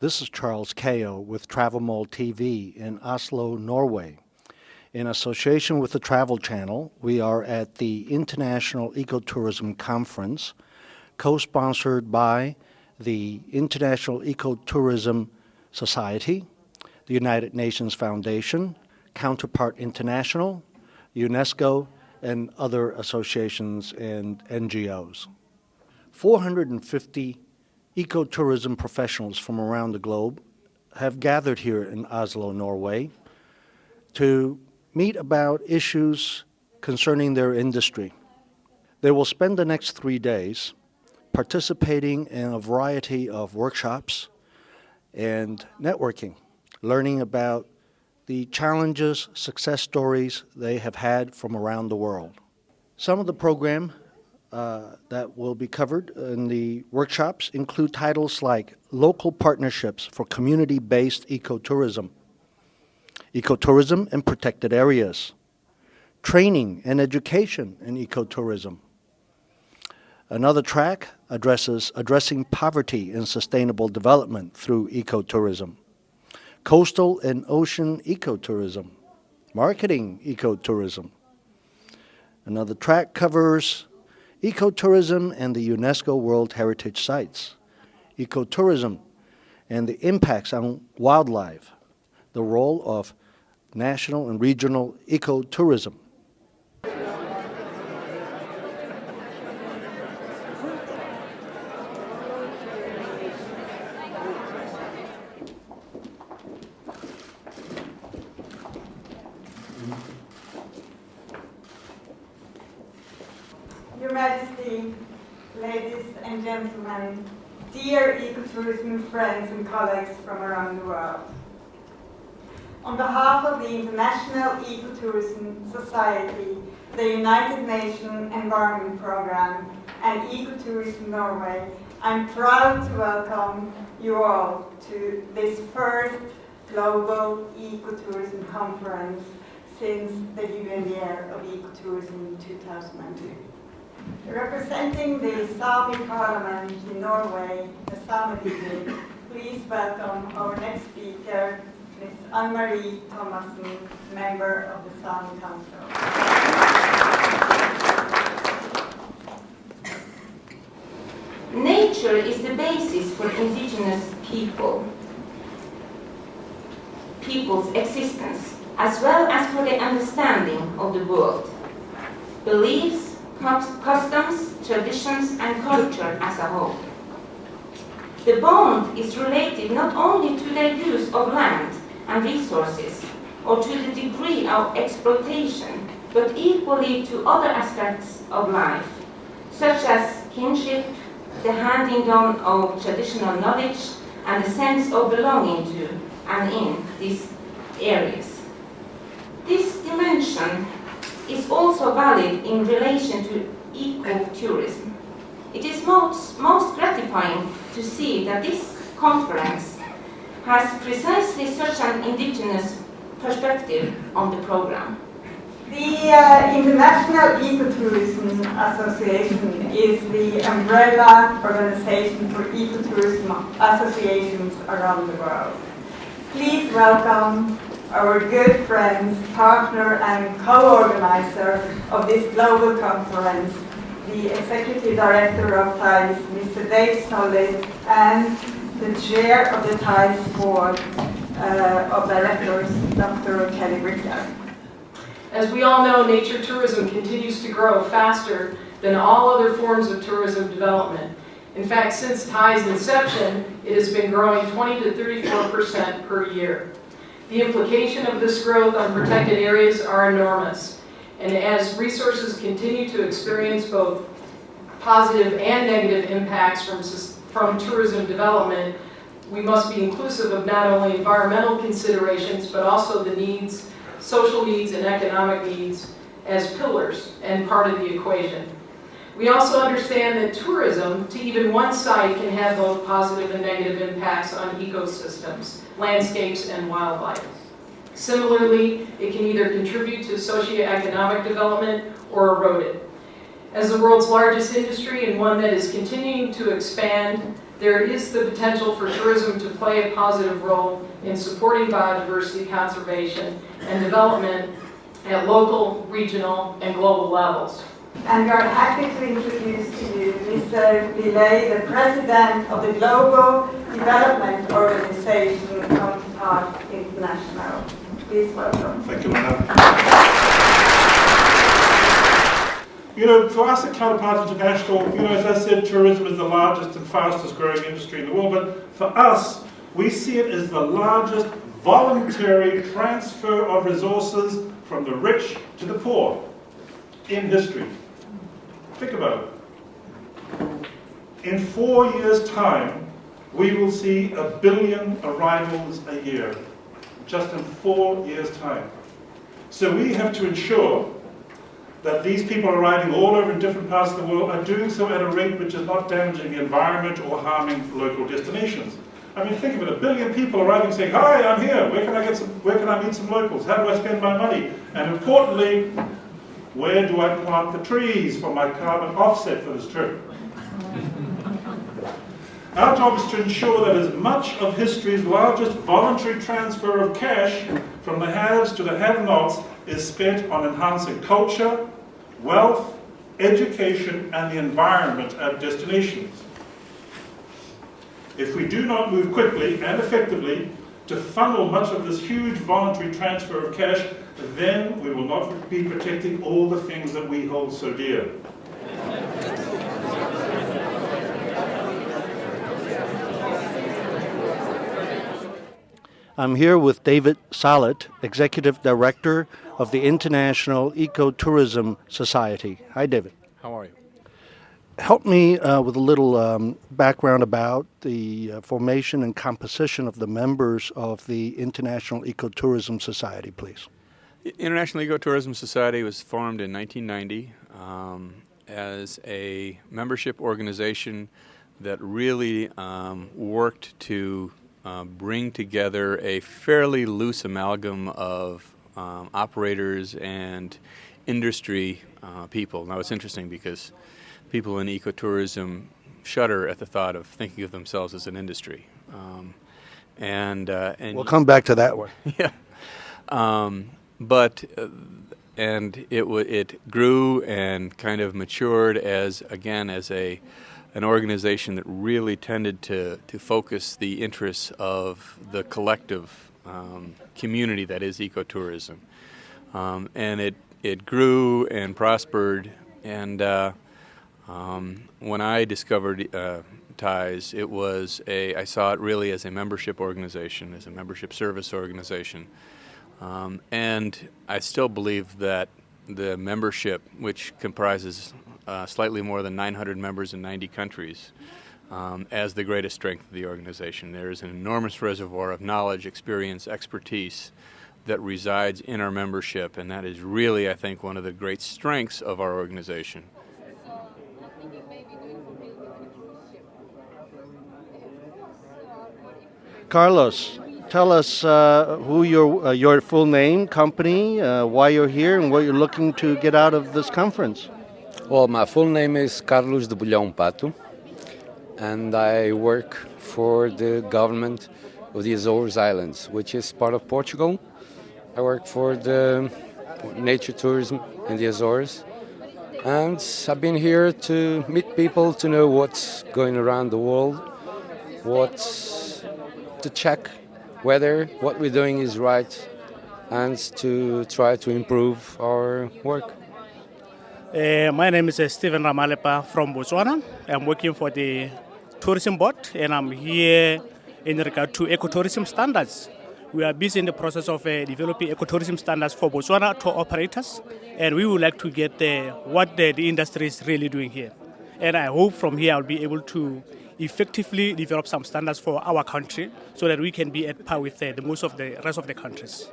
This is Charles Kao with Travel Mall TV in Oslo, Norway. In association with the Travel Channel, we are at the International EcoTourism Conference, co-sponsored by the International EcoTourism Society, the United Nations Foundation, Counterpart International, UNESCO, and other associations and NGOs. 450 ecotourism professionals from around the globe have gathered here in Oslo, Norway, to meet about issues concerning their industry. They will spend the next 3 days participating in a variety of workshops and networking, learning about the challenges, success stories they have had from around the world. Some of the program that will be covered in the workshops include titles like Local Partnerships for Community-Based Ecotourism, Ecotourism in Protected Areas, Training and Education in Ecotourism. Another track addressing poverty and sustainable development through ecotourism, Coastal and Ocean Ecotourism, Marketing Ecotourism. Another track covers Ecotourism and the UNESCO World Heritage Sites, Ecotourism and the impacts on wildlife, the role of national and regional ecotourism. Your Majesty, ladies and gentlemen, dear ecotourism friends and colleagues from around the world. On behalf of the International EcoTourism Society, the United Nations Environment Programme, and EcoTourism Norway, I'm proud to welcome you all to this first global ecotourism conference since the jubilee year of ecotourism in 2002. Representing the Sami Parliament in Norway, the Sametinget, please welcome our next speaker, Ms. Anne-Marie Thomassen, member of the Sami Council. Nature is the basis for indigenous people's existence, as well as for the understanding of the world. Beliefs, customs, traditions, and culture as a whole. The bond is related not only to their use of land and resources, or to the degree of exploitation, but equally to other aspects of life, such as kinship, the handing down of traditional knowledge, and the sense of belonging to and in these areas. This dimension is also valid in relation to ecotourism. It is most gratifying to see that this conference has precisely such an indigenous perspective on the program. The International EcoTourism Association is the umbrella organization for ecotourism associations around the world. Please welcome our good friends, partner and co-organizer of this global conference, the Executive Director of TIES, Mr. Dave Solid, and the Chair of the TIES Board of Directors, Dr. Kelly Bricker. As we all know, nature tourism continues to grow faster than all other forms of tourism development. In fact, since TIE's inception, it has been growing 20 to 34% per year. The implication of this growth on protected areas are enormous, and as resources continue to experience both positive and negative impacts from tourism development, we must be inclusive of not only environmental considerations, but also the needs, social needs and economic needs as pillars and part of the equation. We also understand that tourism to even one site can have both positive and negative impacts on ecosystems, landscapes, and wildlife. Similarly, it can either contribute to socioeconomic development or erode it. As the world's largest industry and one that is continuing to expand, there is the potential for tourism to play a positive role in supporting biodiversity conservation and development at local, regional, and global levels. And we are happy to introduce to you Mr. Villet, the President of the Global Development Organization from Park International. Please welcome. Thank you, Madam. For us at Counterpart International, as I said, tourism is the largest and fastest growing industry in the world, but for us, we see it as the largest voluntary transfer of resources from the rich to the poor in history. Think about it. In 4 years' time, we will see 1 billion arrivals a year, just in 4 years' time. So we have to ensure that these people arriving all over in different parts of the world are doing so at a rate which is not damaging the environment or harming local destinations. I mean, think of it, 1 billion people arriving saying, "Hi, I'm here, where can I meet some locals? How do I spend my money? And importantly, where do I plant the trees for my carbon offset for this trip?" Our job is to ensure that as much of history's largest voluntary transfer of cash from the haves to the have-nots is spent on enhancing culture, wealth, education, and the environment at destinations. If we do not move quickly and effectively to funnel much of this huge voluntary transfer of cash, then we will not be protecting all the things that we hold so dear. I'm here with David Salet, Executive Director of the International EcoTourism Society. Hi, David. How are you? Help me with a little background about the formation and composition of the members of the International Ecotourism Society, please. The International Ecotourism Society was formed in 1990 as a membership organization that really worked to bring together a fairly loose amalgam of operators and industry people. Now, it's interesting because people in ecotourism shudder at the thought of thinking of themselves as an industry. And we'll come back to that one. Yeah. And it grew and kind of matured as an organization that really tended to focus the interests of the collective community that is ecotourism. And it grew and prospered, and when I discovered TIES, I saw it really as a membership organization, as a membership service organization. And I still believe that the membership, which comprises slightly more than 900 members in 90 countries, as the greatest strength of the organization. There is an enormous reservoir of knowledge, experience, expertise that resides in our membership, and that is really, I think, one of the great strengths of our organization. Carlos, tell us who your full name, company, why you're here, and what you're looking to get out of this conference. Well, my full name is Carlos de Bulhão Pato, and I work for the government of the Azores Islands, which is part of Portugal. I work for the nature tourism in the Azores, and I've been here to meet people, to know what's going around the world, to check whether what we're doing is right, and to try to improve our work. My name is Stephen Ramalepa from Botswana. I'm working for the tourism board, and I'm here in regard to ecotourism standards. We are busy in the process of developing ecotourism standards for Botswana tour operators, and we would like to get what the industry is really doing here. And I hope from here I'll be able to effectively develop some standards for our country so that we can be at par with the most of the rest of the countries.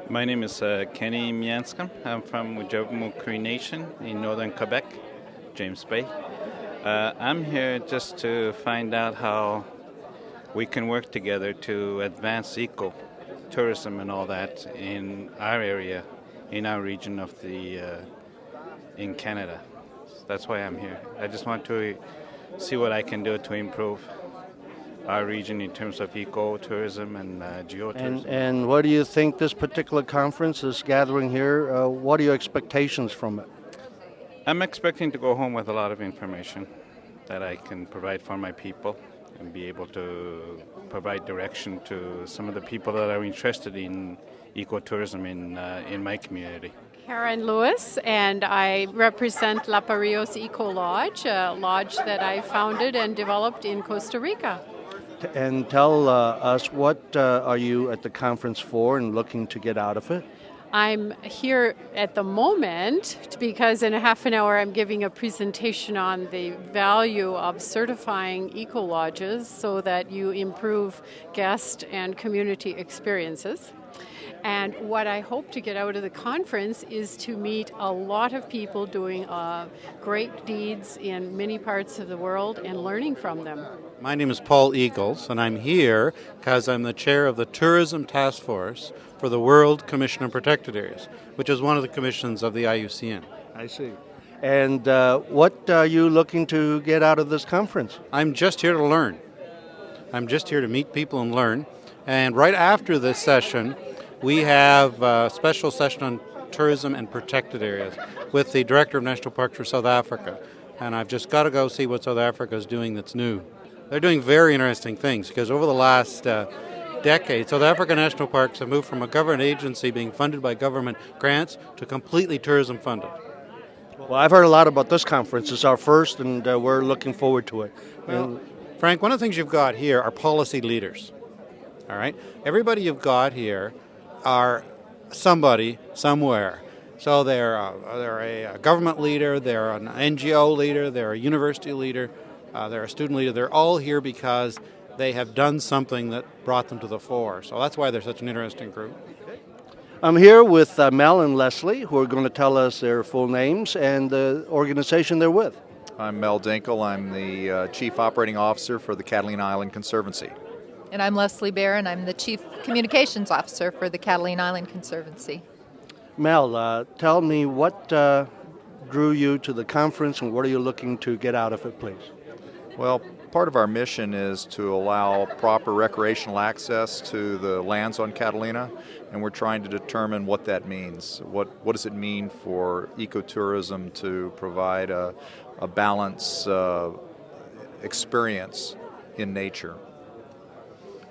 My name is Kenny Mianska. I'm from Ujjavu Cree Nation in northern Quebec, James Bay. I'm here just to find out how we can work together to advance eco-tourism and all that in our area, in our region of in Canada. That's why I'm here. I just want to see what I can do to improve our region in terms of ecotourism and geotourism. And what do you think this particular conference is gathering here? What are your expectations from it? I'm expecting to go home with a lot of information that I can provide for my people and be able to provide direction to some of the people that are interested in ecotourism in my community. Karen Lewis, and I represent La Barrios Eco Lodge, a lodge that I founded and developed in Costa Rica. And tell us, what are you at the conference for and looking to get out of it? I'm here at the moment because in a half an hour I'm giving a presentation on the value of certifying eco-lodges so that you improve guest and community experiences. And what I hope to get out of the conference is to meet a lot of people doing great deeds in many parts of the world and learning from them. My name is Paul Eagles, and I'm here because I'm the chair of the Tourism Task Force for the World Commission on Protected Areas, which is one of the commissions of the IUCN. I see. And what are you looking to get out of this conference? I'm just here to learn. I'm just here to meet people and learn. And right after this session, we have a special session on tourism and protected areas with the Director of National Parks for South Africa. And I've just got to go see what South Africa is doing that's new. They're doing very interesting things because over the last decade, South Africa National Parks have moved from a government agency being funded by government grants to completely tourism funded. Well, I've heard a lot about this conference. It's our first, and we're looking forward to it. Well, Frank, one of the things you've got here are policy leaders. All right? Everybody you've got here are somebody somewhere. So they're a government leader, they're an NGO leader, they're a university leader, they're a student leader. They're all here because they have done something that brought them to the fore. So that's why they're such an interesting group. I'm here with Mel and Leslie, who are going to tell us their full names and the organization they're with. I'm Mel Dinkel. I'm the Chief Operating Officer for the Catalina Island Conservancy. And I'm Leslie Barron. I'm the Chief Communications Officer for the Catalina Island Conservancy. Mel, tell me what drew you to the conference and what are you looking to get out of it, please? Well, part of our mission is to allow proper recreational access to the lands on Catalina, and we're trying to determine what that means. What does it mean for ecotourism to provide a balanced experience in nature?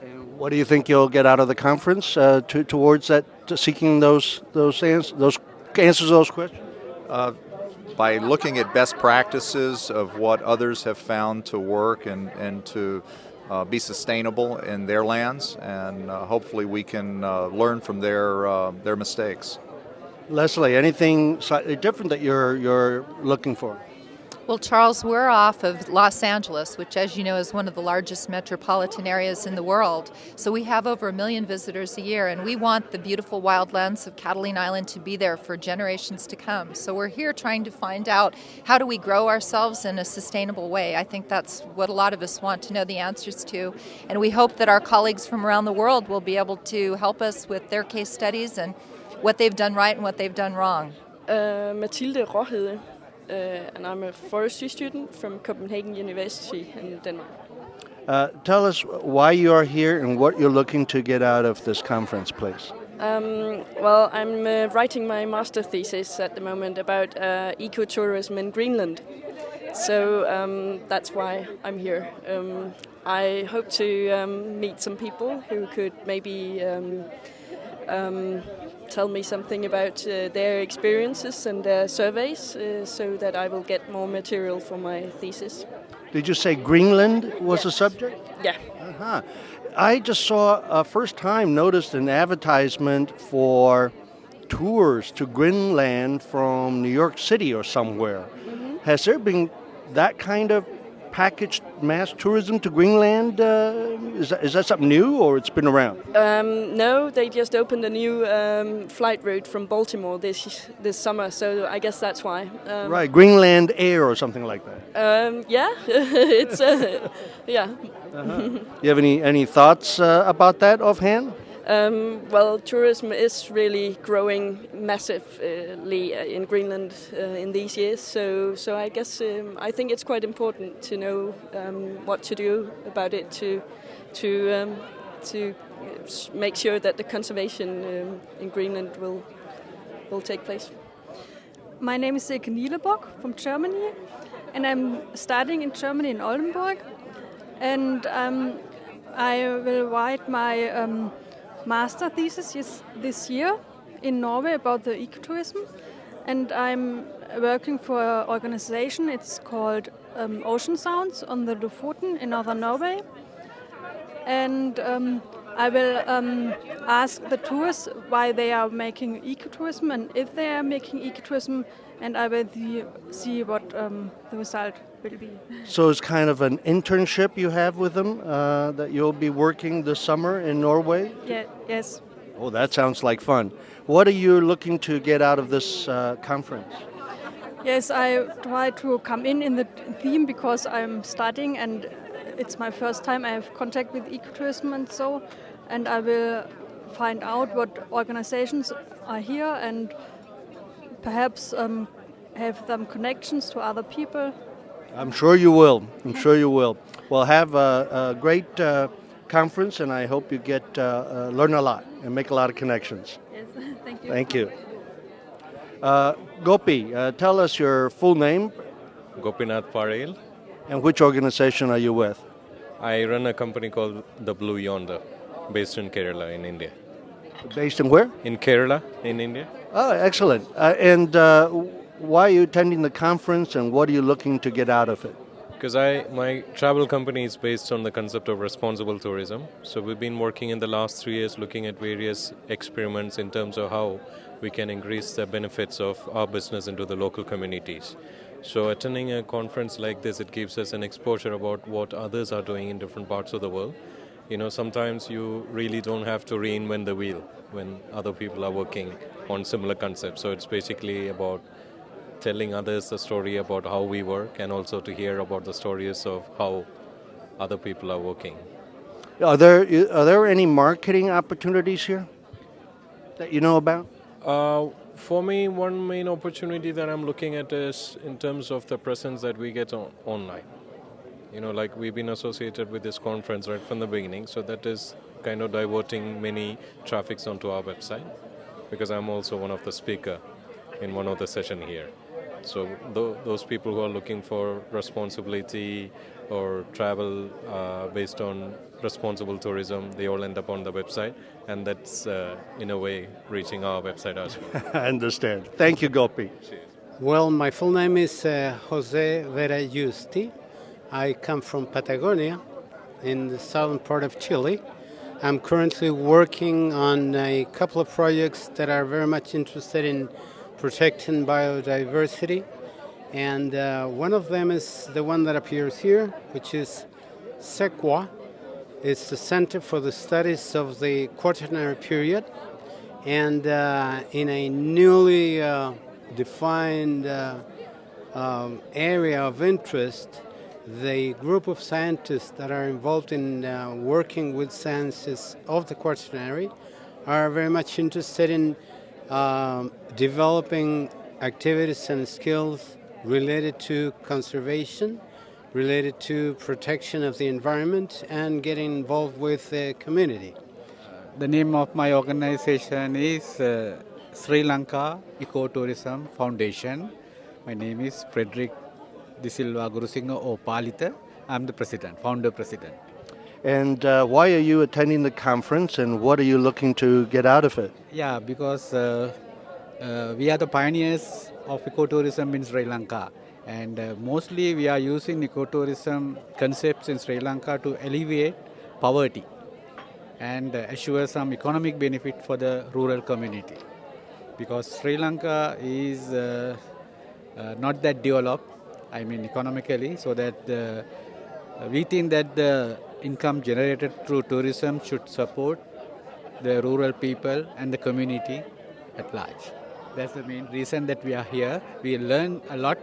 And what do you think you'll get out of the conference towards that, seeking those answers to those questions? By looking at best practices of what others have found to work and to be sustainable in their lands, and hopefully we can learn from their mistakes. Leslie, anything slightly different that you're looking for? Well, Charles, we're off of Los Angeles, which, as you know, is one of the largest metropolitan areas in the world. So we have over 1 million visitors a year, and we want the beautiful wildlands of Catalina Island to be there for generations to come. So we're here trying to find out how do we grow ourselves in a sustainable way. I think that's what a lot of us want to know the answers to. And we hope that our colleagues from around the world will be able to help us with their case studies and what they've done right and what they've done wrong. Matilda Råhede. And I'm a forestry student from Copenhagen University in Denmark. Tell us why you are here and what you're looking to get out of this conference, please. Well, I'm writing my master thesis at the moment about ecotourism in Greenland. So that's why I'm here. I hope to meet some people who could maybe tell me something about their experiences and their surveys so that I will get more material for my thesis. Did you say Greenland was the subject? Yeah. Uh-huh. I just saw first time noticed an advertisement for tours to Greenland from New York City or somewhere. Mm-hmm. Has there been that kind of packaged mass tourism to Greenland? Is that something new, or it's been around? No, they just opened a new flight route from Baltimore this summer, so I guess that's why. Right, Greenland Air or something like that. Yeah, it's yeah. Uh-huh. You have any thoughts about that offhand? Well, tourism is really growing massively in Greenland in these years. So I guess I think it's quite important to know what to do about it to make sure that the conservation in Greenland will take place. My name is Silke Nielebock from Germany, and I'm studying in Germany in Oldenburg. And I will write my master thesis this year in Norway about the ecotourism. And I'm working for an organization. It's called Ocean Sounds on the Lofoten in northern Norway. And I will ask the tourists why they are making ecotourism and if they are making ecotourism, and I will see what the result will be. So it's kind of an internship you have with them that you'll be working this summer in Norway? Yeah, yes. Oh, that sounds like fun. What are you looking to get out of this conference? Yes, I try to come in the theme because I'm studying and it's my first time I have contact with ecotourism and I will find out what organizations are here and perhaps have some connections to other people. I'm sure you will. I'm sure you will. Well, have a great conference, and I hope you get learn a lot and make a lot of connections. Yes, thank you. Thank you. Gopi, tell us your full name. Gopinath Parel. And which organization are you with? I run a company called The Blue Yonder, based in Kerala, in India. Based in where? In Kerala, in India. Oh, excellent. And why are you attending the conference, and what are you looking to get out of it? Because my travel company is based on the concept of responsible tourism. So we've been working in the last 3 years looking at various experiments in terms of how we can increase the benefits of our business into the local communities. So attending a conference like this, it gives us an exposure about what others are doing in different parts of the world. You know, sometimes you really don't have to reinvent the wheel when other people are working on similar concepts. So it's basically about telling others the story about how we work and also to hear about the stories of how other people are working. Are there any marketing opportunities here that you know about? For me, one main opportunity that I'm looking at is in terms of the presence that we get online. You know, like we've been associated with this conference right from the beginning, so that is kind of diverting many traffics onto our website, because I'm also one of the speaker in one of the session here. So those people who are looking for responsibility or travel based on responsible tourism, they all end up on the website, and that's in a way reaching our website as well. I understand. Thank you, Gopi. Well, my full name is Jose Vera Justi. I come from Patagonia in the southern part of Chile. I'm currently working on a couple of projects that are very much interested in protecting biodiversity, and one of them is the one that appears here, which is SEQUA. It's the Center for the Studies of the Quaternary Period, and in a newly defined area of interest, the group of scientists that are involved in working with sciences of the Quaternary are very much interested in developing activities and skills related to conservation, related to protection of the environment, and getting involved with the community. The name of my organization is Sri Lanka EcoTourism Foundation. My name is Frederick De Silva Gurusinga Opalita. I'm the president, founder president. And why are you attending the conference, and what are you looking to get out of it? Yeah, because we are the pioneers of ecotourism in Sri Lanka, and mostly we are using ecotourism concepts in Sri Lanka to alleviate poverty and assure some economic benefit for the rural community. Because Sri Lanka is not that developed, I mean economically, so that we think that the income generated through tourism should support the rural people and the community at large. That's the main reason that we are here. We learn a lot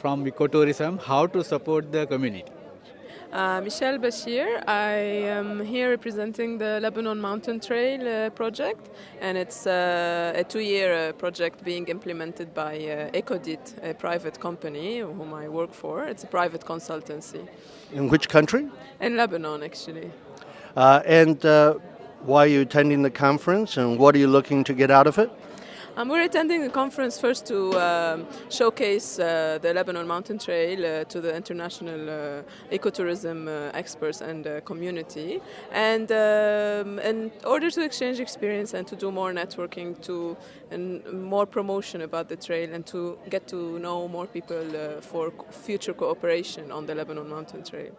from ecotourism, how to support the community. Michelle Bashir. I am here representing the Lebanon Mountain Trail project, and it's a 2-year project being implemented by EcoDit, a private company whom I work for. It's a private consultancy. In which country? In Lebanon, actually. And why are you attending the conference, and what are you looking to get out of it? We're attending the conference first to showcase the Lebanon Mountain Trail to the international ecotourism experts and community, and in order to exchange experience and to do more networking, and more promotion about the trail, and to get to know more people for future cooperation on the Lebanon Mountain Trail.